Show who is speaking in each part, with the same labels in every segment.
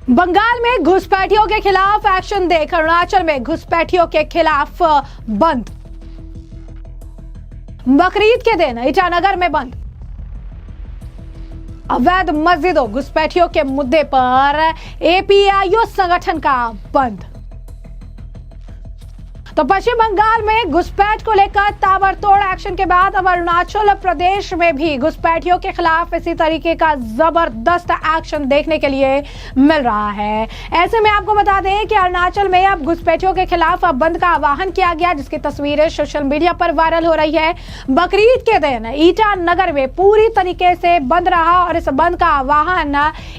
Speaker 1: बंगाल में घुसपैठियों के खिलाफ एक्शन देख अरुणाचल में घुसपैठियों के खिलाफ बंद। बकरीद के दिन ईटानगर में बंद। अवैध मस्जिदों घुसपैठियों के मुद्दे पर एपीआईओ संगठन का बंद। तो पश्चिम बंगाल में घुसपैठ को लेकर ताबड़तोड़ एक्शन के बाद अब अरुणाचल प्रदेश में भी घुसपैठियों के खिलाफ इसी तरीके का जबरदस्त एक्शन देखने के लिए मिल रहा है। ऐसे में आपको बता दें कि अरुणाचल में अब घुसपैठियों के खिलाफ अब बंद का आह्वान किया गया, जिसकी तस्वीरें सोशल मीडिया पर वायरल हो रही है। बकरीद के दिन ईटानगर में पूरी तरीके से बंद रहा और इस बंद का आह्वान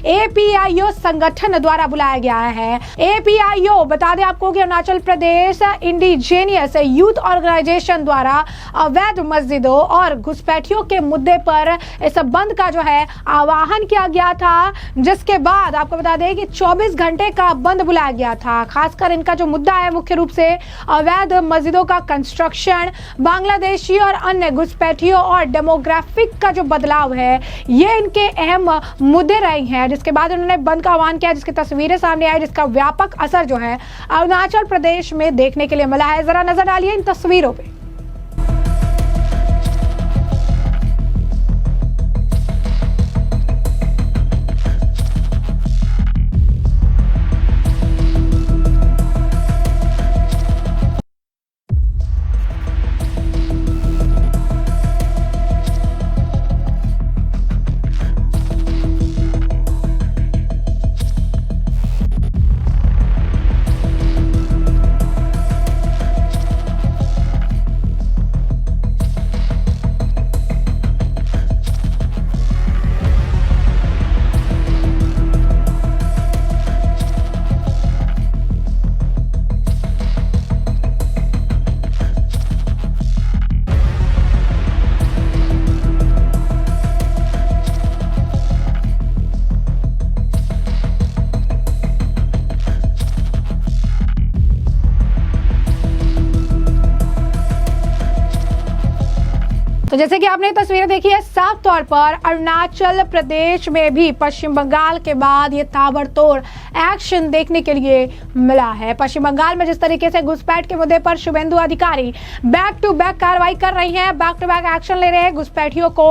Speaker 1: एपीआईओ संगठन द्वारा बुलाया गया है। एपीआईओ बता दें आपको कि Arunachal Pradesh indigenous youth organisation द्वारा अवैध मस्जिदों और घुसपैठियों के मुद्दे पर इस बंद का जो है आह्वान किया गया था, जिसके बाद आपको बता दें कि 24 घंटे का बंद बुलाया गया था। खासकर इनका जो मुद्दा है मुख्य रूप से अवैध मस्जिदों का कंस्ट्रक्शन, बांग्लादेशी और अन्य घुसपैठियों और डेमोग्राफिक का जो बदलाव है, ये इनके अहम मुद्दे रहे हैं। जिसके बाद उन्होंने बंद का आह्वान किया, जिसकी तस्वीरें सामने आई, जिसका व्यापक असर जो है अरुणाचल प्रदेश में देखने के लिए मिला है। जरा नजर डालिए इन तस्वीरों पे। तो जैसे कि आपने तस्वीरें देखी है, साफ तौर पर अरुणाचल प्रदेश में भी पश्चिम बंगाल के बाद ये ताबड़तोड़ एक्शन देखने के लिए मिला है। पश्चिम बंगाल में जिस तरीके से घुसपैठ के मुद्दे पर शुभेंदु अधिकारी बैक टू बैक कार्रवाई कर रही हैं, बैक टू बैक एक्शन ले रहे हैं, घुसपैठियों को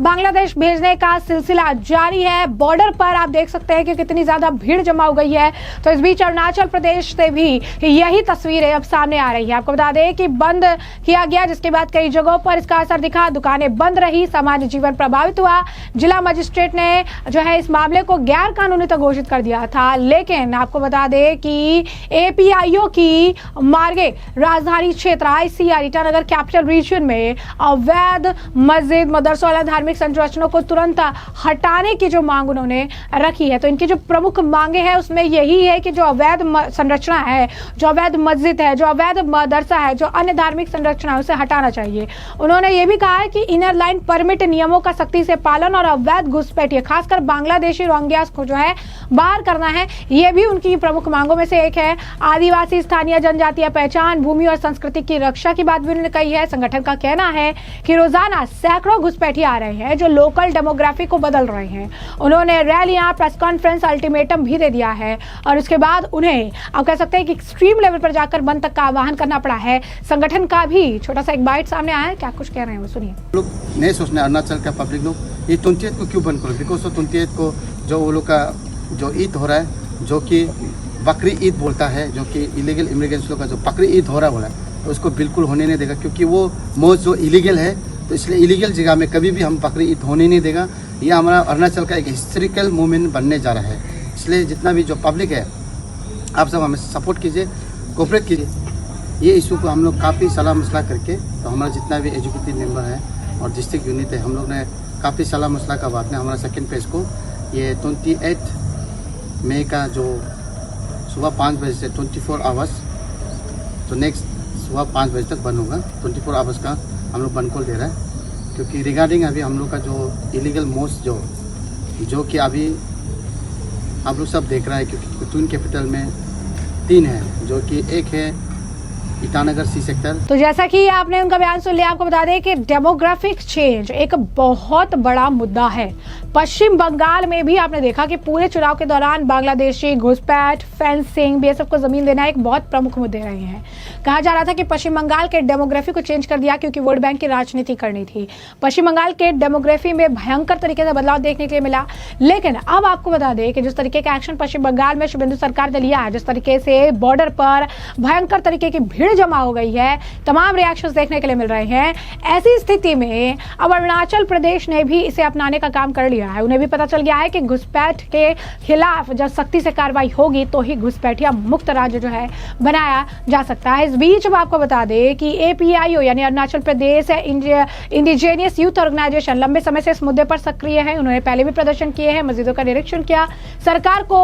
Speaker 1: बांग्लादेश भेजने का सिलसिला जारी है। बॉर्डर पर आप देख सकते हैं कि कितनी ज्यादा भीड़ जमा हो गई है। तो इस बीच अरुणाचल प्रदेश से भी यही तस्वीरें अब सामने आ रही है। आपको बता दें कि बंद किया गया, जिसके बाद कई जगहों पर इसका असर दिखा, दुकानें बंद रही, सामान्य जीवन प्रभावित हुआ। जिला मजिस्ट्रेट ने जो है इस मामले को गैर कानूनी तो घोषित कर दिया था, लेकिन आपको बता दें कि एपीआईओ की मार्गे राजधानी क्षेत्र आईसीआर ईटानगर कैपिटल रीजन में अवैध मस्जिद, मदरसों और धार्मिक संरचनाओं को तुरंत हटाने की जो मांग उन्होंने रखी है। तो इनकी जो प्रमुख मांगे हैं उसमें यही है कि जो अवैध संरचना है, जो अवैध मस्जिद है, जो अवैध मदरसा है, जो अन्य धार्मिक संरचना है, उसे हटाना चाहिए। उन्होंने ये भी कहा है कि इनर लाइन परमिट नियमों का सख्ती से पालन और अवैध घुसपैठिए खासकर बांग्लादेशी रोहिंग्या को जो है बाहर करना है, ये भी उनकी प्रमुख मांगों में से एक है। आदिवासी स्थानीय जनजातीय पहचान, भूमि और संस्कृति की रक्षा की बात भी उन्होंने कही है। संगठन का कहना है कि रोजाना सैकड़ों घुसपैठिए आ रहे हैं जो लोकल डेमोग्राफी को बदल रहे हैं। उन्होंने रैलियां, प्रेस कॉन्फ्रेंस, अल्टीमेटम भी दे दिया है और उसके बाद उन्हें आप कह सकते हैं कि एक्सट्रीम लेवल पर जाकर बंद तक का आह्वान करना पड़ा है। संगठन का भी छोटा सा एक बाइट सामने आया है, क्या कुछ कह रहे हैं वो सुनिए।
Speaker 2: लोग नहीं सोचना अरुणाचल का पब्लिक लोग ये 28 को क्यों बंद करो, बिकॉज 28 को जो वो लोग का जो ईद हो रहा है, जो कि बकरी ईद बोलता है, जो कि इलीगल इमिग्रेंट्स लोग का जो बकरी ईद हो रहा है, तो उसको बिल्कुल होने नहीं देगा, क्योंकि वो मौज जो इलीगल है, तो इसलिए इलीगल जगह में कभी भी हम बकरी ईद होने नहीं देगा। ये हमारा अरुणाचल का एक हिस्टोरिकल मूवमेंट बनने जा रहा है। इसलिए जितना भी जो पब्लिक है, आप सब हमें सपोर्ट कीजिए, कोऑपरेट कीजिए। ये इशू को हम लोग काफ़ी सलाह मसला करके, तो हमारा जितना भी एजुकेटिव मेंबर है और डिस्ट्रिक्ट यूनिट है, हम लोग ने काफ़ी सलाह मसला का बाद में हमारा सेकेंड फेज को ये 28 मई का जो सुबह 5 बजे से 24 आवर्स, तो नेक्स्ट सुबह 5 बजे तक बंद होगा। 24 आवर्स का हम लोग बंद कॉल दे रहा है, क्योंकि रिगार्डिंग अभी हम लोग का जो इलीगल मोस्ट जो कि अभी आप लोग सब देख रहा है, क्योंकि ट्विन कैपिटल में 3 है, जो कि एक है ईटानगर सी सेक्टर।
Speaker 1: तो जैसा कि आपने उनका बयान सुन लिया, आपको बता दें कि डेमोग्राफिक चेंज एक बहुत बड़ा मुद्दा है। पश्चिम बंगाल में भी आपने देखा कि पूरे चुनाव के दौरान बांग्लादेशी घुसपैठ, फेंसिंग, बीएसएफ को जमीन देना एक बहुत प्रमुख मुद्दे रहे हैं। कहा जा रहा था कि पश्चिम बंगाल के डेमोग्राफी को चेंज कर दिया क्योंकि वोट बैंक की राजनीति करनी थी। पश्चिम बंगाल के डेमोग्राफी में भयंकर तरीके से बदलाव देखने के लिए मिला। लेकिन अब आपको बता दें कि जिस तरीके का एक्शन पश्चिम बंगाल में शुभेंदु सरकार ने लिया है, जिस तरीके से बॉर्डर पर भयंकर तरीके की भीड़ जमा हो गई है, तमाम रिएक्शंस देखने के लिए मिल रहे हैं। ऐसी स्थिति में अब अरुणाचल प्रदेश ने भी इसे अपनाने का काम कर लिया है। उन्हें भी पता चल गया है कि घुसपैठ के खिलाफ जब सख्ती से कार्रवाई होगी तो ही घुसपैठिया मुक्त राज्य जो है बनाया जा सकता है। इस बीच अब आपको बता दें कि APIO यानी Arunachal Pradesh indigenous youth organisation लंबे समय से इस मुद्दे पर सक्रिय है। उन्होंने पहले भी प्रदर्शन किए हैं, मस्जिदों का निरीक्षण किया, सरकार को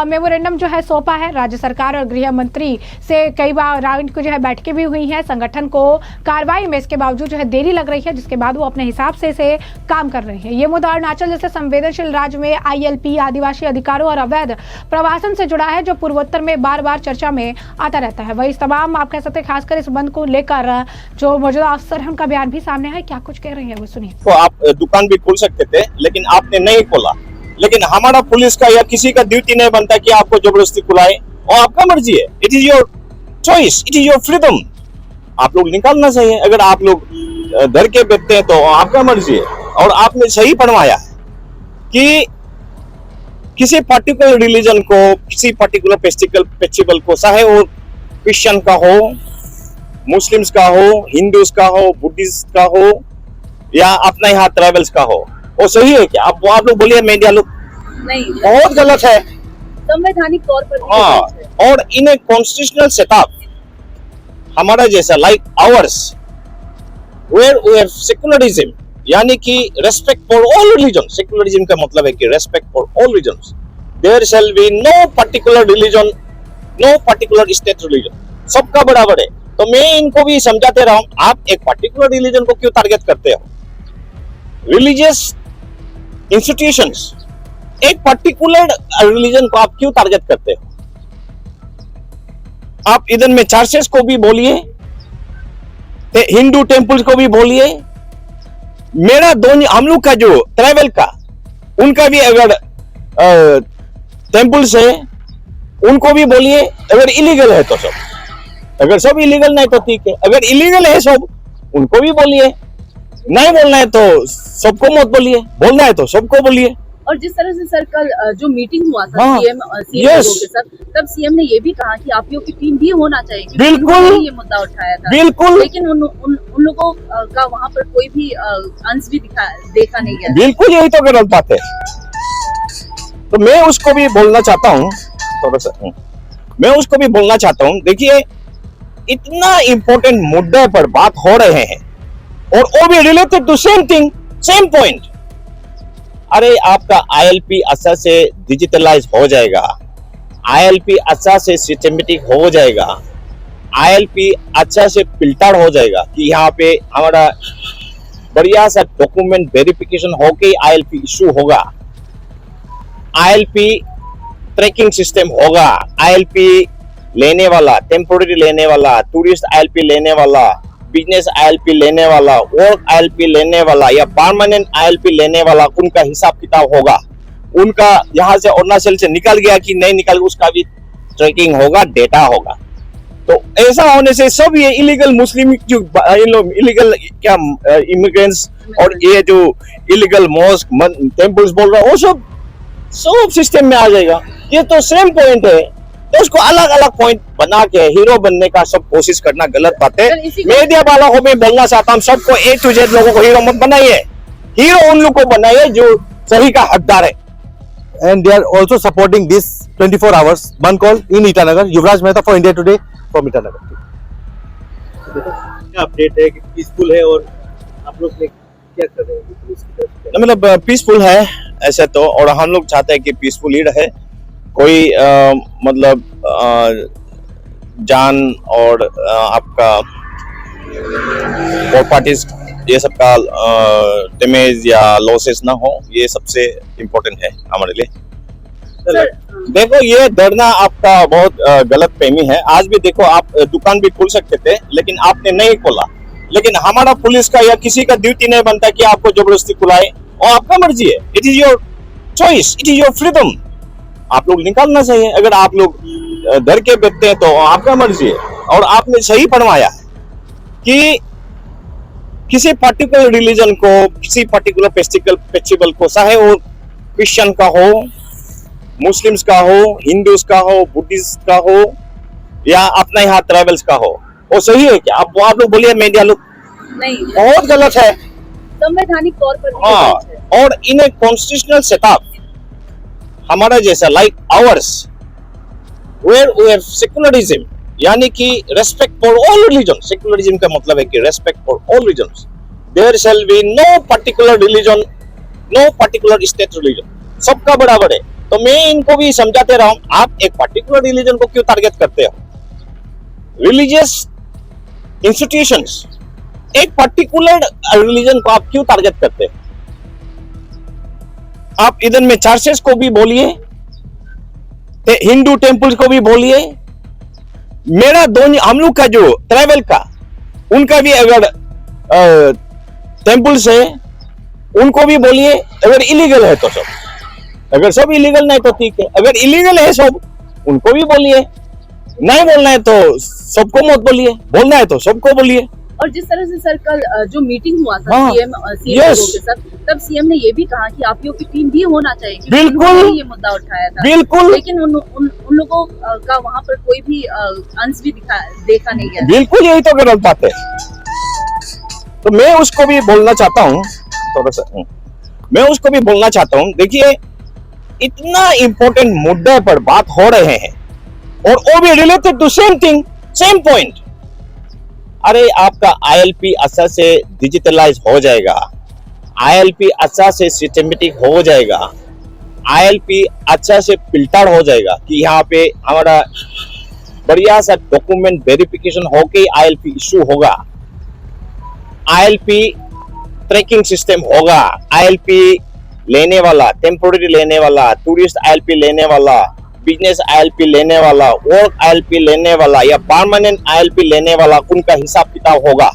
Speaker 1: मेमोरेंडम जो है सौंपा है। राज्य सरकार और गृह मंत्री से कई बार राउंड को जो है बैठकें भी हुई हैं। संगठन को कार्रवाई में इसके बावजूद जो है देरी लग रही है, जिसके बाद वो अपने हिसाब से इसे काम कर रहे हैं। ये मुद्दा अरुणाचल जैसे संवेदनशील राज्य में ILP, आदिवासी अधिकारों और अवैध प्रवासन से जुड़ा है, जो पूर्वोत्तर में बार बार चर्चा में आता रहता है। वही इस तमाम आप कह सकते हैं खासकर इस बंद को लेकर जो मौजूदा अफसर है उनका बयान भी सामने है। क्या कुछ कह रहे हैं वो सुनिए।
Speaker 3: तो आप दुकान भी खोल सकते थे, लेकिन आपने नहीं खोला। लेकिन हमारा पुलिस का या किसी का ड्यूटी नहीं बनता कि आपको जबरदस्ती खुलाए, और आपका मर्जी है। It is your choice, it is your freedom. आप लोग निकालना चाहिए। अगर आप लोग डर के बैठते हैं तो आपका मर्जी है। और आपने सही फरमाया है कि किसी पर्टिकुलर रिलीजन को, किसी पर्टिकुलर फेस्टिवल को, चाहे वो क्रिश्चियन का हो, मुस्लिम्स का हो, हिंदूज का हो, बुद्धिस्ट का हो, या अपना यहाँ ट्राइबल्स का हो, वो सही है क्या? आप लोग बोलिए, मीडिया लोग
Speaker 4: नहीं,
Speaker 3: बहुत गलत है
Speaker 4: संवैधानिक तौर पर।
Speaker 3: हाँ, और इन ए कॉन्स्टिट्यूशनल सेटअप हमारा जैसा like ours where we have secularism, यानी कि respect for all religion. Secularism का मतलब है कि respect for all religion. There shall be no particular religion, no particular state religion, सबका बराबर है। तो मैं इनको भी समझाते रहा हूं, आप एक पर्टिकुलर रिलीजन को क्यों टारगेट करते हो? रिलीजियस इंस्टीट्यूशंस, एक पर्टिकुलर रिलीजन को आप क्यों टारगेट करते हो? आप इधर में चर्चेस को भी बोलिए, हिंदू टेम्पल्स को भी बोलिए। मेरा दोनों, हम लोग का जो ट्राइबल का, उनका भी अगर टेम्पल्स है उनको भी बोलिए। अगर इलीगल है तो सब, अगर सब इलीगल नहीं तो ठीक है। अगर इलीगल है सब, उनको भी बोलिए। नहीं बोलना है तो सबको मत बोलिए, बोलना है तो सबको बोलिए।
Speaker 4: और जिस तरह से सर कल जो मीटिंग हुआ था
Speaker 3: हाँ,
Speaker 4: सीएम
Speaker 3: yes.
Speaker 4: के साथ, तब सीएम ने ये भी कहा कि आप लोग की टीम भी होना चाहिए, क्योंकि
Speaker 3: बिल्कुल,
Speaker 4: उन्होंने ये मुद्दा उठाया था।
Speaker 3: बिल्कुल,
Speaker 4: लेकिन उन लोगों का वहाँ पर कोई भी अंश भी देखा नहीं गया।
Speaker 3: बिल्कुल, यही तो गलत बात है। तो मैं उसको भी बोलना चाहता हूँ, थोड़ा सा मैं उसको भी बोलना चाहता हूँ। देखिए, इतना इम्पोर्टेंट मुद्दे पर बात हो रहे हैं और वो भी related to same thing, same point. अरे आपका ILP अच्छा से डिजिटलाइज हो जाएगा, ILP अच्छा से सिस्टमेटिक हो जाएगा, ILP अच्छा से फिल्टर हो जाएगा कि यहाँ पे हमारा बढ़िया सा डॉक्यूमेंट वेरिफिकेशन होके ILP इशू होगा, ILP ट्रैकिंग सिस्टम होगा, ILP लेने वाला, टेम्पोररी लेने वाला, टूरिस्ट ILP लेने वाला, बिजनेस ILP लेने वाला, वर्क ILP लेने वाला या परमानेंट ILP लेने वाला, उनका हिसाब किताब होगा। उनका यहाँ से अरुणाचल से निकल गया कि नहीं निकल, उसका भी ट्रैकिंग होगा, डेटा होगा। तो ऐसा होने से सब ये इलीगल मुस्लिम जो इलीगल क्या इमिग्रेंट्स और ये जो इलीगल मॉस्क टेम्पल्स बोल रहा है, वो सब सिस्टम में आ जाएगा। ये तो सेम पॉइंट है। तो उसको अलग अलग पॉइंट बना के हीरो बनने का सब कोशिश करना गलत बात है। मीडिया वालों को मैं बोलना चाहता हूँ, सबको A to Z लोगों को हीरो मत बनाइए, हीरो उन लोग को बनाइए जो सही का हकदार है।
Speaker 5: And they are also supporting this 24 hours band call in Itanagar. Yuvraj Mehta for India Today from Itanagar.
Speaker 6: क्या अपडेट है कि पीसफुल है और आप लोग क्या कर रहे हैं पुलिस की तरफ से?
Speaker 3: मतलब पीसफुल है ऐसे तो, और हम लोग चाहते हैं कि पीसफुल ही रहे। कोई मतलब जान और आपका प्रॉपर्टीज ये सब का डैमेज या लॉसेस ना हो, ये सबसे इम्पोर्टेंट है हमारे लिए।
Speaker 4: सर
Speaker 3: देखो ये डरना आपका बहुत गलत फहमी है। आज भी देखो आप दुकान भी खोल सकते थे लेकिन आपने नहीं खोला। लेकिन हमारा पुलिस का या किसी का ड्यूटी नहीं बनता कि आपको जबरदस्ती खुलाए, और आपका मर्जी है। It is your choice, it is your freedom. आप लोग निकालना चाहिए। अगर आप लोग डर के बैठते हैं तो आपका मर्जी है। और आपने सही फरमाया कि किसी पर्टिकुलर रिलीजन को, किसी पर्टिकुलर फेस्टिवल को, चाहे वो क्रिश्चियन का हो, मुस्लिम्स का हो, हिंदूज का हो, बुद्धिस्ट का हो, या अपना यहाँ ट्राइबल्स का हो, वो सही है क्या? आप लोग बोलिए मीडिया लोग
Speaker 4: नहीं,
Speaker 3: बहुत गलत है।
Speaker 4: संवैधानिक तौर पर भी
Speaker 3: हाँ,
Speaker 4: गलत है।
Speaker 3: और इन ए कॉन्स्टिट्यूशनल सेटअप हमारा जैसा like ours where we have secularism, यानी कि respect for all religion. Secularism का मतलब है कि respect for all religions. There shall be no particular religion, no particular state religion, सबका बराबर है। तो मैं इनको भी समझाते रहा हूं, आप एक पर्टिकुलर रिलीजन को क्यों टारगेट करते हो? रिलीजियस इंस्टीट्यूशंस, एक पर्टिकुलर रिलीजन को आप क्यों टारगेट करते हो? आप इधर में चर्चेस को भी बोलिए, हिंदू टेम्पल्स को भी बोलिए। मेरा दोनों, हम लोग का जो ट्राइबल का, उनका भी अगर टेम्पल्स है उनको भी बोलिए। अगर इलीगल है तो सब, अगर सब इलीगल नहीं तो ठीक है। अगर इलीगल है सब, उनको भी बोलिए। नहीं बोलना है तो सबको मत बोलिए, बोलना है तो सबको बोलिए।
Speaker 4: और जिस तरह से सर कल जो मीटिंग हुआ था
Speaker 3: हाँ,
Speaker 4: सीएम
Speaker 3: yes.
Speaker 4: के साथ, तब सीएम ने ये भी कहा कि आप लोग की टीम भी होना चाहिए, क्योंकि
Speaker 3: बिल्कुल।
Speaker 4: उन्होंने ये मुद्दा उठाया था।
Speaker 3: बिल्कुल,
Speaker 4: लेकिन उन लोगों का वहाँ पर कोई भी अंश भी देखा नहीं गया।
Speaker 3: बिल्कुल, यही तो गलत बात है। तो मैं उसको भी बोलना चाहता हूँ, थोड़ा सा मैं उसको भी बोलना चाहता हूँ। देखिए, इतना इंपॉर्टेंट मुद्दे पर बात हो रहे हैं और वो भी related to same thing, same point. अरे आपका आईएलपी अच्छा से डिजिटलाइज हो जाएगा, आईएलपी अच्छा से सिस्टमेटिक हो जाएगा, आईएलपी अच्छा से फिल्टर हो जाएगा कि यहाँ पे हमारा बढ़िया सा डॉक्यूमेंट वेरिफिकेशन होके आईएलपी इशू होगा, आईएलपी ट्रैकिंग सिस्टम होगा, आईएलपी लेने वाला, टेम्पोररी लेने वाला, टूरिस्ट आईएलपी लेने वाला, बिजनेस आईएलपी लेने वाला, वर्क आईएलपी लेने वाला या परमानेंट आईएलपी लेने वाला, उनका हिसाब किताब होगा।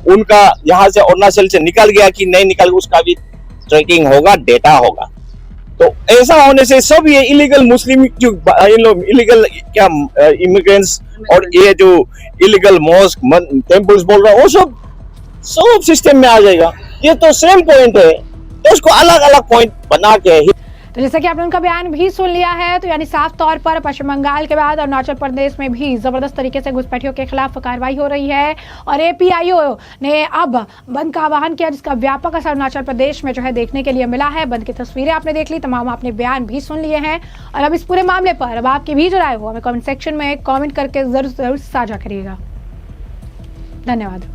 Speaker 3: उनका यहाँ से अरुणाचल से निकल गया कि नहीं निकल गया, उसका भी ट्रैकिंग होगा, डेटा होगा। तो ऐसा होने से सब ये इलीगल मुस्लिम जो इलीगल क्या इमिग्रेंट्स और ये जो इलीगल मॉस्क टेम्पल्स बोल रहा है, वो सब सिस्टम में आ जाएगा। ये तो सेम पॉइंट है, तो उसको अलग अलग पॉइंट बना के ही।
Speaker 1: तो जैसा कि आपने उनका बयान भी सुन लिया है, तो यानी साफ तौर पर पश्चिम बंगाल के बाद अरुणाचल प्रदेश में भी जबरदस्त तरीके से घुसपैठियों के खिलाफ कार्रवाई हो रही है और एपीआईओ ने अब बंद का आह्वान किया, जिसका व्यापक असर अरुणाचल प्रदेश में जो है देखने के लिए मिला है। बंद की तस्वीरें आपने देख ली, तमाम आपने बयान भी सुन लिए हैं और अब इस पूरे मामले पर अब आपकी भी जो राय हो हमें कॉमेंट सेक्शन में कॉमेंट करके जरूर साझा करिएगा। धन्यवाद।